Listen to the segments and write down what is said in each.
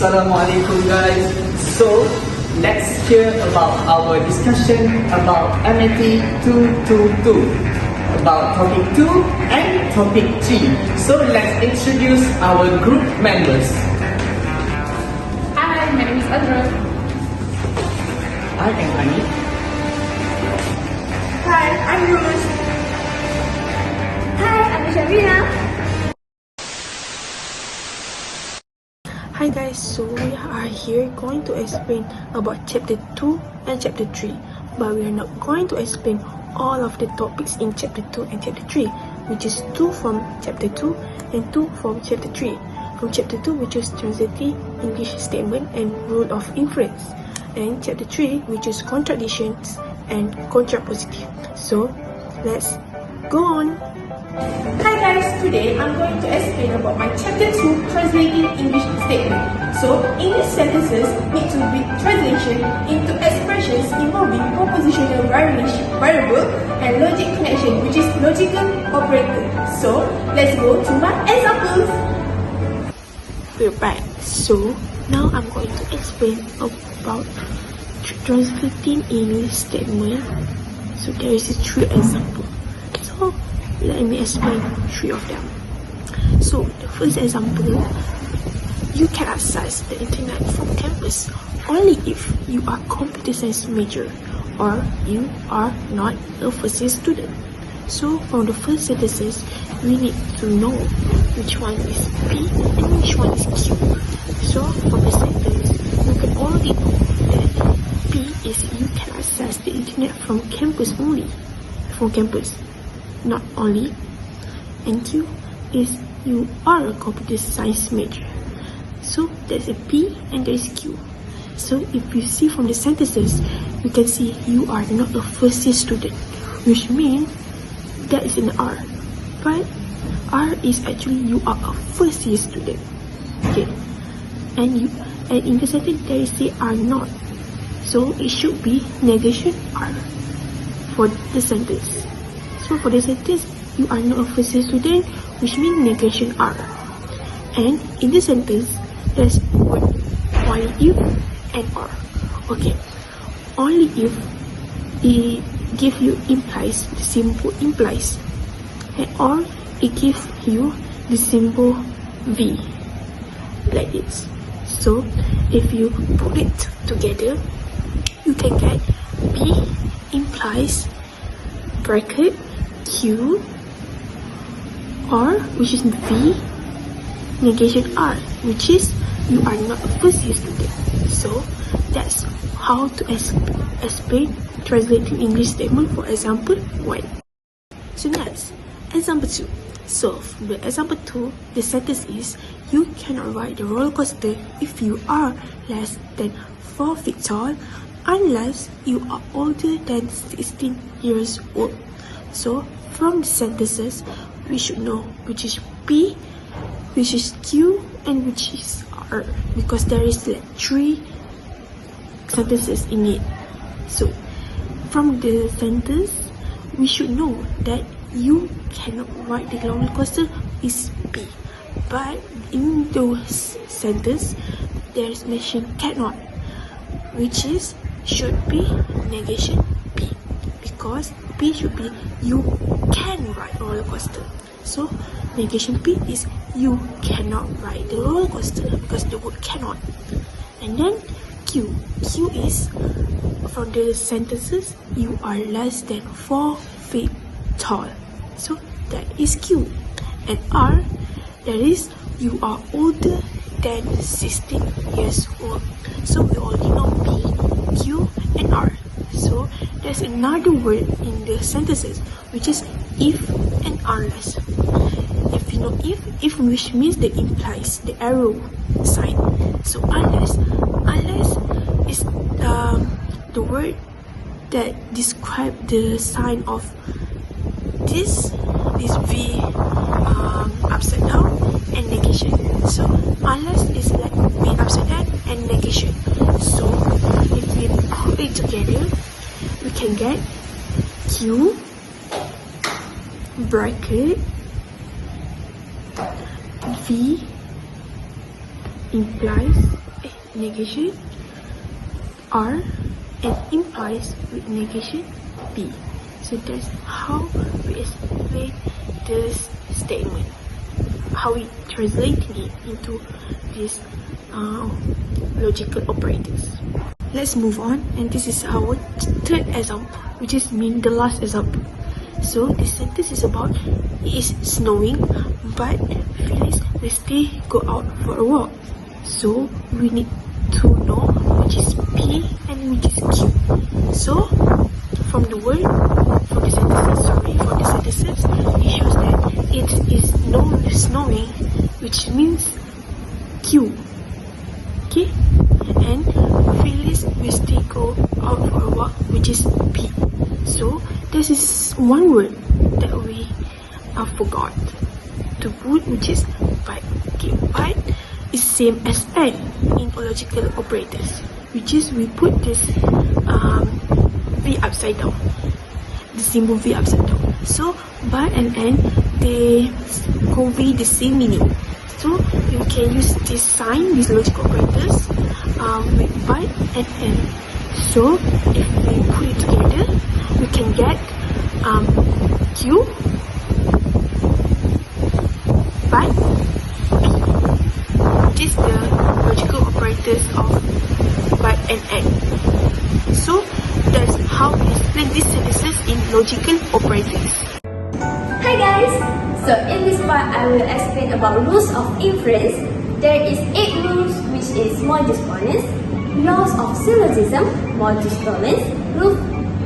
Assalamualaikum guys. So let's hear about our discussion about MAT222 about topic 2 and topic 3. So let's introduce our group members. Hi, my name is Adra. I am Ani. Hi, I'm Rose. Hi, I'm Shavina. Hi guys, so we are here going to explain about chapter 2 and chapter 3, but we are not going to explain all of the topics in chapter 2 and chapter 3, which is 2 from chapter 2 and 2 from chapter 3. From chapter 2 we choose transitive English statement and rule of inference, and chapter 3 we choose contradictions and contrapositive. So let's go on. Hi guys, today I'm going to explain about my chapter 2 translating English statement. So, English sentences need to be translation into expressions involving propositional variable and logic connection, which is logical operator. So, let's go to my examples. We're back. So now I'm going to explain about translating English statement. So there is 3 examples. So let me explain 3 of them. So the first example, you can access the internet from campus only if you are computer science major or you are not a first year student. So from the first sentences, we need to know which one is P and which one is Q. So from the sentence, you can already know that P is you can access the internet from campus only, from campus, not only, and Q is you are a computer science major. So there's a P and there is Q. So if you see from the sentences, you can see you are not a first year student, which means that is an R, but R is actually you are a first year student. Okay, and in the sentence there is say are not, so it should be negation R for the sentence. So for the sentence, you are not a first year student, which means negation R. And in the sentence, there's word only if and or. Okay, only if it give you implies, the symbol implies, and or it gives you the symbol V, like this. So if you put it together, you can get P implies bracket Q or which is V negation R, which is you are not a first year student. So that's how to explain translating English statement for example 1. So next, example 2. So from the example 2, the sentence is you cannot ride the roller coaster if you are less than 4 feet tall unless you are older than 16 years old. So from the sentences, we should know which is P, which is Q, and which is R, because there is like 3 sentences in it. So from the sentence, we should know that you cannot ride the roller coaster is P, but in those sentence there is mention cannot, which is should be negation P, because P should be you can ride a roller coaster. So negation P is you cannot ride the roller coaster because the word cannot. And then Q is from the sentences you are less than 4 feet tall. So that is Q. And R, that is you are older than 16 years old. So we already know P, Q, and R. So there's another word in the sentences which is if and unless. If you know if which means that implies the arrow sign. So unless is the word that describe the sign of this V upside down and negation. So unless is like V upside down and negation. So if we put it together, we can get Q bracket V implies negation R and implies with negation P. So that's how we explain this statement, how we translate it into these logical operators. Let's move on, and this is our third example, which is the last example. So this sentence is about it is snowing, but Phyllis will still go out for a walk. So we need to know which is P and which is Q. So from the sentences, it shows that it is snowing, which means Q. Okay, and Phyllis will still go out for a walk, which is P. So this is one word that we forgot to put, which is but. Okay, but is same as and in logical operators, which is we put this V upside down, the symbol V upside down. So but and they convey the same meaning. So you can use this sign, these logical operators with but and. So if we put it together, we can get Q but P. This is the logical operators of but and. So that's how we explain these sentences in logical operators. Hi guys! So in this part, I will explain about rules of inference. There is 8 rules, which is modus ponens, laws of syllogism, modus tollens, rule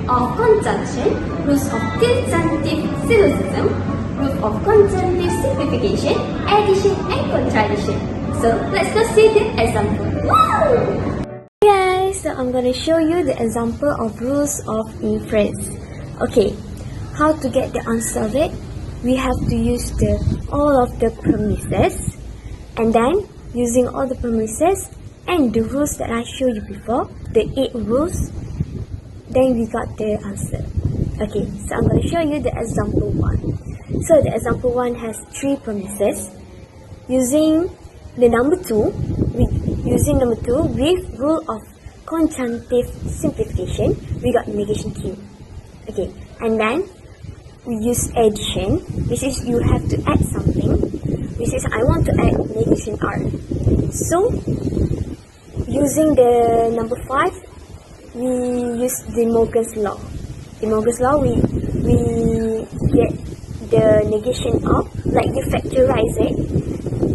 of conjunction, rules of disjunctive syllogism, rule of conjunctive simplification, addition and contradiction. So let's go see the example. Woo! Hey guys, so I'm gonna show you the example of rules of inference. Okay, how to get the answer of it? We have to use all of the premises, and then using all the premises and the rules that I showed you before, the 8 rules, then we got the answer. Okay, so I'm going to show you the example 1. So the example 1 has 3 premises. Using the number 2 with rule of conjunctive simplification, we got negation Q. Okay, and then we use addition, which is you have to add something, which is I want to add negation R. So using the number 5, we use De Morgan's law. De Morgan's law, we get the negation of, like you factorize it,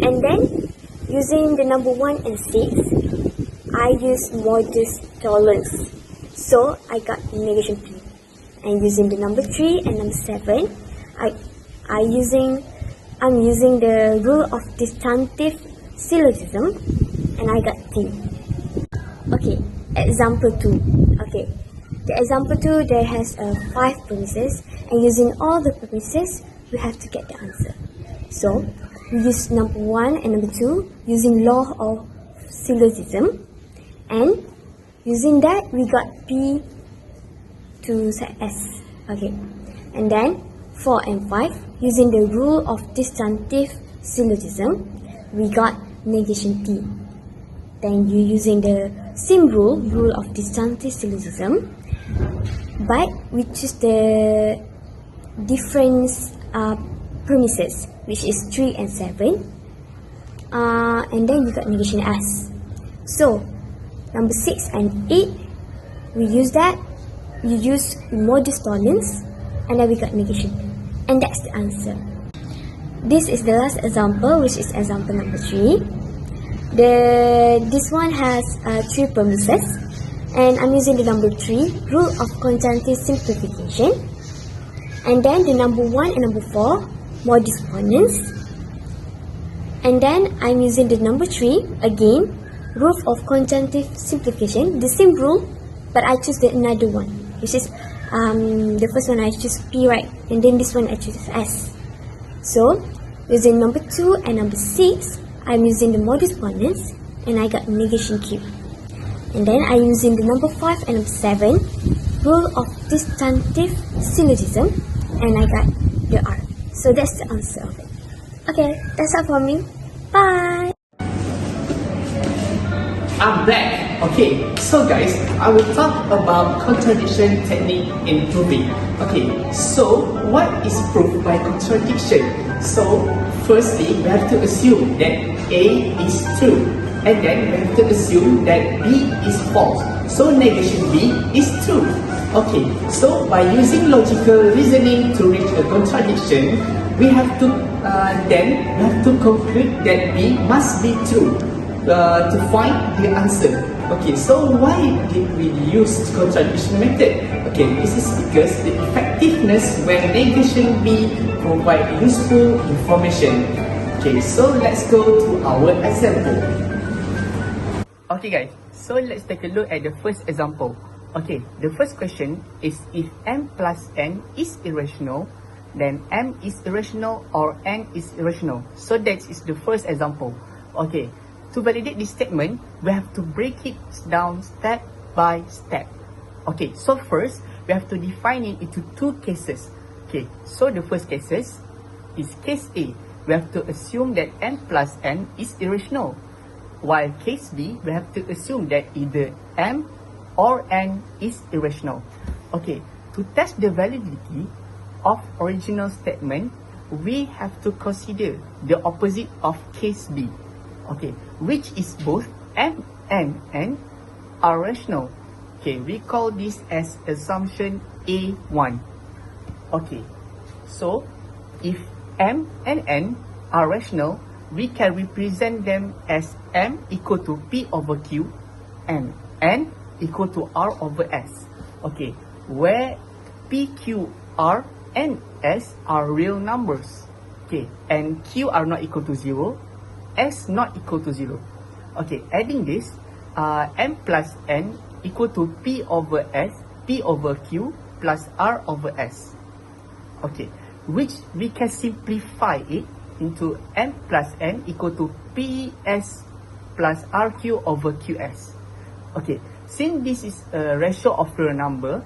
and then using the number 1 and 6, I use modus tollens. So I got negation P. And using the number 3 and number 7, I'm using the rule of disjunctive syllogism, and I got T. Okay, example 2. Okay, the example 2, there has 5 premises, and using all the premises, we have to get the answer. So we use number 1 and number 2 using law of syllogism, and using that we got P to S. Okay, and then 4 and 5, using the rule of disjunctive syllogism, we got negation T. Then you using the same rule of disjunctive syllogism, but we choose the different premises, which is 3 and 7, and then you got negation S. So number 6 and 8, we use that. You use modus tollens, and then we got negation, and that's the answer. This is the last example, which is example number 3. This one has 3 premises, and I'm using the number 3, rule of conjunctive simplification, and then the number 1 and number 4, modus ponens, and then I'm using the number 3 again, rule of conjunctive simplification, the same rule, but I choose another one. Which is the first one I choose P, right? And then this one I choose S. So using number 2 and number 6, I'm using the modus ponens, and I got negation Q. And then I'm using the number 5 and number 7, rule of disjunctive syllogism, and I got the R. So that's the answer of it. Okay, that's all for me. Bye! I'm back. Okay, so guys, I will talk about contradiction technique in proving. Okay, so what is proof by contradiction? So, firstly, we have to assume that A is true, and then we have to assume that B is false. So negation B is true. Okay, so by using logical reasoning to reach a contradiction, we have to conclude that B must be true to find the answer. Okay, so why did we use contradiction method? Okay, this is because the effectiveness when negation B provide useful information. Okay, so let's go to our example. Okay guys, so let's take a look at the first example. Okay, the first question is if m plus n is irrational, then m is irrational or n is irrational. So that is the first example. Okay, to validate this statement, we have to break it down step by step. Okay, so first, we have to define it into two cases. Okay, so the first cases is case A. We have to assume that m plus n is irrational. While case B, we have to assume that either m or n is irrational. Okay, to test the validity of original statement, we have to consider the opposite of case B. Okay, which is both m and n are rational. Okay, we call this as assumption A1. Okay, so if m and n are rational, we can represent them as m equal to p over q and n equal to r over s. Okay, where p, q, r, and s are real numbers. Okay, and q are not equal to 0, s not equal to 0. Okay, adding this, m plus n equal to p over s, p over q plus r over s. Okay, which we can simplify it into m plus n equal to ps plus rq over qs. Okay, since this is a ratio of real number,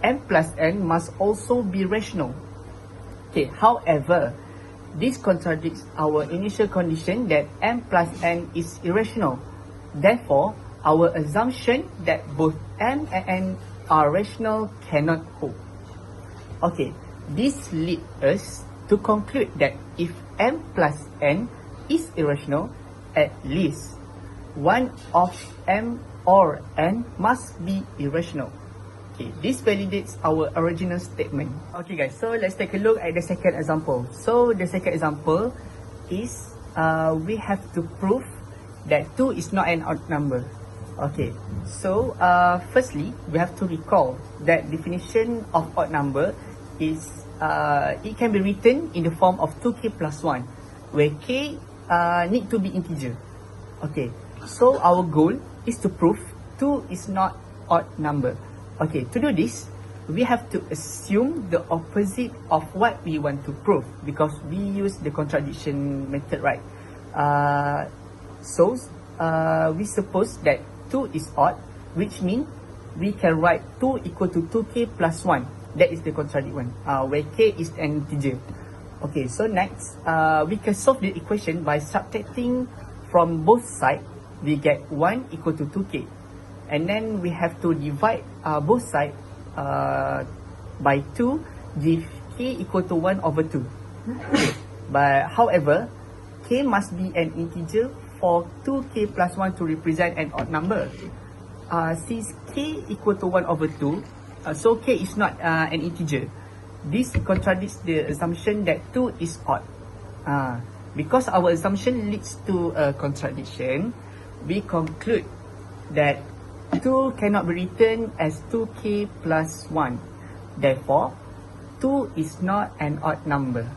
m plus n must also be rational. Okay, however, this contradicts our initial condition that m plus n is irrational. Therefore, our assumption that both m and n are rational cannot hold. Okay, this leads us to conclude that if m plus n is irrational, at least one of m or n must be irrational. Okay, this validates our original statement. Okay guys, so let's take a look at the second example. So the second example is we have to prove that 2 is not an odd number. Okay, so firstly, we have to recall that definition of odd number is it can be written in the form of 2k plus 1, where k need to be integer. Okay, so our goal is to prove 2 is not odd number. Okay, to do this, we have to assume the opposite of what we want to prove because we use the contradiction method, right? So we suppose that 2 is odd, which means we can write 2 equal to 2k plus 1. That is the contradict one, where k is an integer. Okay, so next, we can solve the equation by subtracting from both sides. We get 1 equal to 2k. And then we have to divide both sides by 2, give k equal to 1 over 2. Okay. But however, k must be an integer for 2k plus 1 to represent an odd number. Since k equal to 1 over 2, so k is not an integer. This contradicts the assumption that 2 is odd. Because our assumption leads to a contradiction, we conclude that 2 cannot be written as 2k plus 1. Therefore, 2 is not an odd number.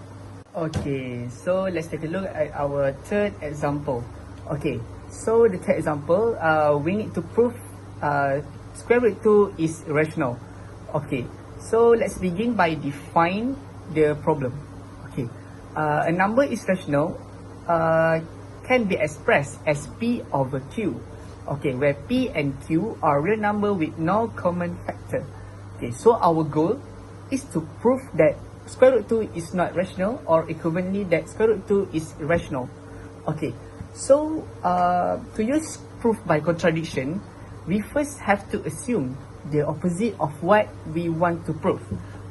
Okay, so let's take a look at our third example. Okay, so the third example, we need to prove square root 2 is rational. Okay, so let's begin by define the problem. Okay, a number is rational can be expressed as p over q. Okay, where p and q are real number with no common factor. Okay, so our goal is to prove that square root 2 is not rational, or equivalently that square root 2 is irrational. Okay, so to use proof by contradiction, we first have to assume the opposite of what we want to prove.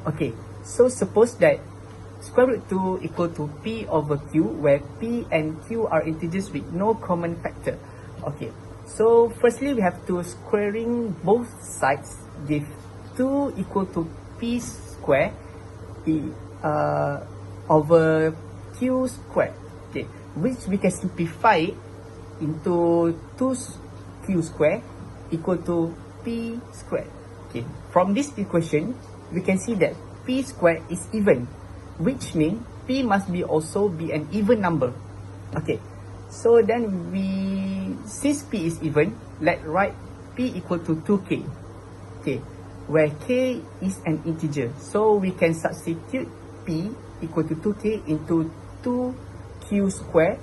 Okay, so suppose that square root 2 equal to P over Q, where P and Q are integers with no common factor. Okay, so firstly we have to squaring both sides, give 2 equal to P square over Q square. Okay, which we can simplify into 2Q square equal to P square. Okay, from this equation we can see that P square is even, which means P must be also be an even number. Okay, so then since P is even, let's write P equal to 2K. Okay, where K is an integer, so we can substitute P equal to 2K into 2Q square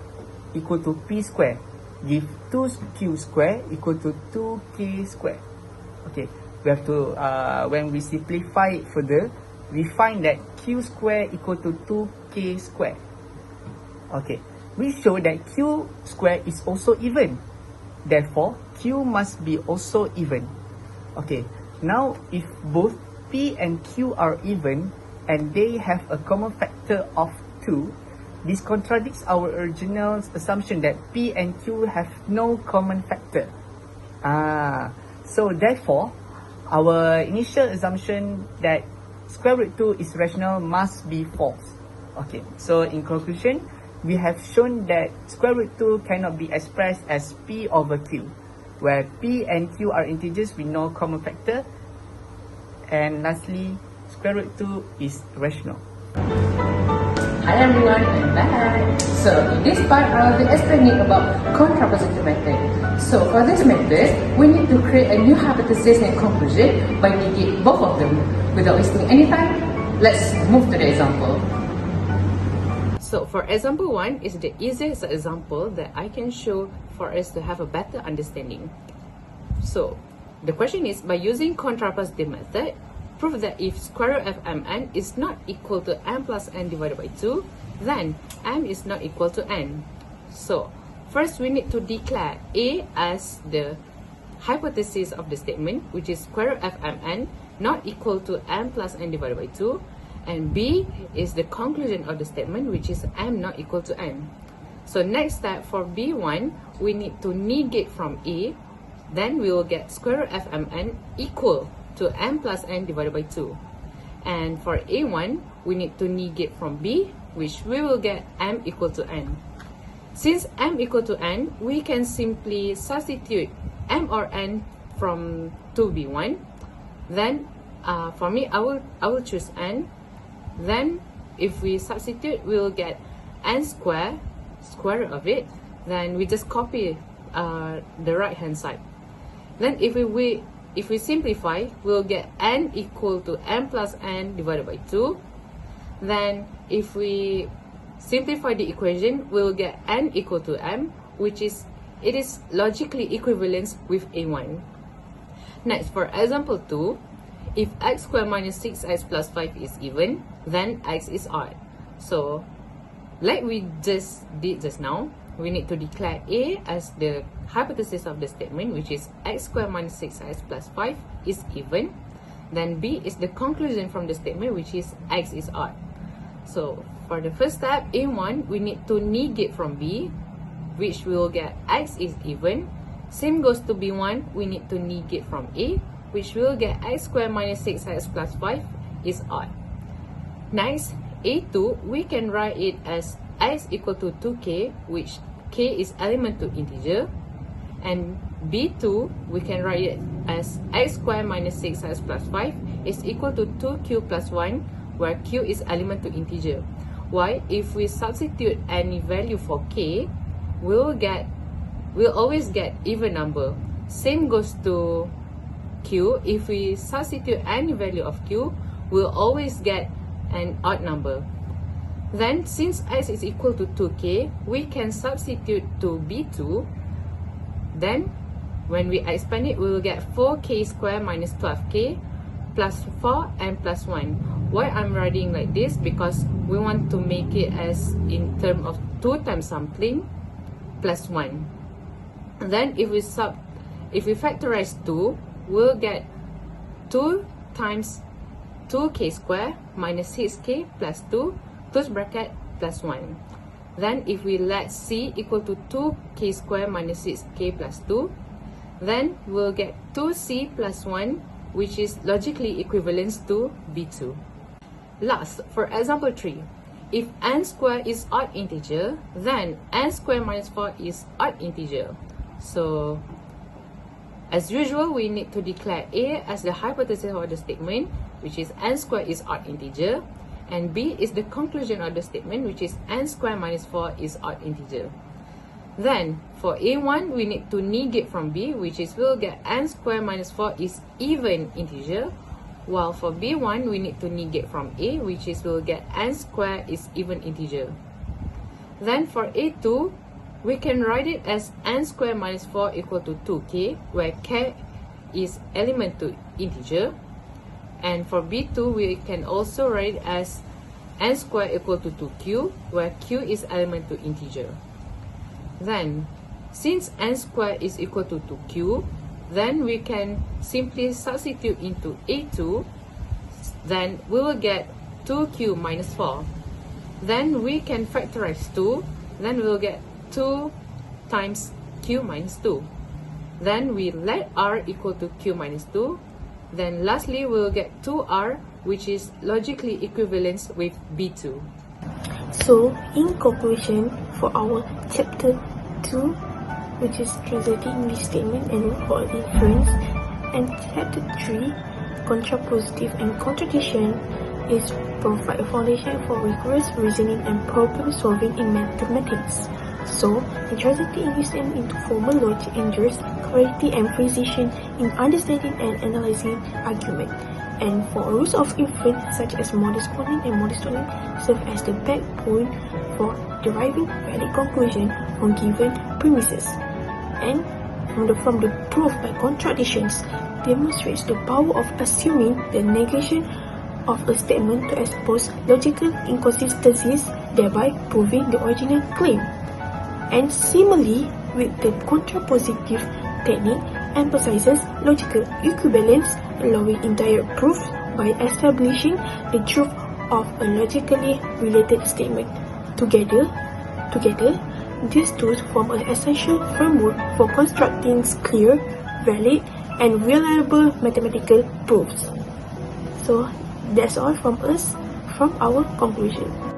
equal to P square, give 2Q square equal to 2K square. Okay, we have to when we simplify it further, we find that Q square equal to 2K square. Okay, we show that Q square is also even, therefore Q must be also even. Okay, now if both P and Q are even and they have a common factor of 2, this contradicts our original assumption that P and Q have no common factor. So therefore, our initial assumption that square root 2 is rational must be false. Okay, so in conclusion, we have shown that square root 2 cannot be expressed as P over Q, where P and Q are integers with no common factor. And lastly, square root 2 is rational. Hi everyone, I'm back. So in this part, I'll be explaining about contrapositive method. So for this method, we need to create a new hypothesis and conclusion by negate both of them. Without wasting any time, let's move to the example. So for example 1 is the easiest example that I can show for us to have a better understanding. So the question is, by using contrapositive method, prove that if square root of mn is not equal to m plus n divided by 2, then m is not equal to n. So first we need to declare A as the hypothesis of the statement, which is square root of mn not equal to m plus n divided by 2, and B is the conclusion of the statement, which is m not equal to n. So next step, for B1, we need to negate from A, then we will get square root of mn equal to m plus n divided by 2. And for A1, we need to negate from B, which we will get m equal to n. Since m equal to n, we can simply substitute m or n from 2B1. Then for me, I will choose n. Then if we substitute, we will get n square root of it. Then we just copy the right hand side. Then if we simplify, we'll get n equal to m plus n divided by 2. Then if we simplify the equation, we'll get n equal to m, which is logically equivalent with A1. Next, for example 2, if x squared minus 6x plus 5 is even, then x is odd. So like we just did just now, we need to declare A as the hypothesis of the statement, which is x squared minus 6x plus 5 is even. Then B is the conclusion from the statement, which is x is odd. So for the first step, A1, we need to negate from B, which we will get x is even. Same goes to B1, we need to negate from A, which will get x squared minus 6x plus 5 is odd. Next, A2, we can write it as x equal to 2k, which k is element to integer. And B2, we can write it as x squared minus 6x plus 5 is equal to 2q plus 1, where q is element to integer. Why? If we substitute any value for k, we'll always get even number. Same goes to q. If we substitute any value of q, we'll always get an odd number. Then since x is equal to 2k, we can substitute to B2. Then when we expand it, we will get 4k squared minus 12k plus 4 and plus 1. Why I'm writing like this? Because we want to make it as in terms of 2 times sampling plus 1. Then if we factorize 2, we'll get 2 times 2k square minus 6k plus 2, close bracket, plus 1. Then if we let c equal to 2k square minus 6k plus 2, then we'll get 2c plus 1, which is logically equivalent to b2. Last, for example 3, if n square is odd integer, then n square minus 4 is odd integer. So, as usual, we need to declare A as the hypothesis of the statement, which is n square is odd integer, and B is the conclusion of the statement, which is n square minus 4 is odd integer. Then, for A1, we need to negate from B, which is we'll get n square minus 4 is even integer, while for B1, we need to negate from A, which is we'll get n square is even integer. Then for A2, we can write it as n square minus 4 equal to 2k, where k is element to integer. And for B2, we can also write it as n square equal to 2q, where q is element to integer. Then, since n square is equal to 2q, then we can simply substitute into A2, then we will get 2q minus 4. Then we can factorize 2, then we will get 2 times q minus 2. Then we let r equal to q minus 2. Then lastly, we will get 2r, which is logically equivalent with b2. So, in conclusion, for our chapter 2, which is translating English statement and for inference, and chapter 3, contrapositive and contradiction, is provide a foundation for rigorous reasoning and problem solving in mathematics. So, in translating English statement into formal logic ensures clarity and precision in understanding and analyzing argument. And for rules of inference such as modus ponens and modus tollens serve as the backbone for deriving valid conclusion on given premises. And from the proof by contradictions demonstrates the power of assuming the negation of a statement to expose logical inconsistencies, thereby proving the original claim. And similarly, with the contrapositive technique emphasizes logical equivalence, allowing entire proof by establishing the truth of a logically related statement. Together, these tools form an essential framework for constructing clear, valid, and reliable mathematical proofs. So, that's all from us, from our conclusion.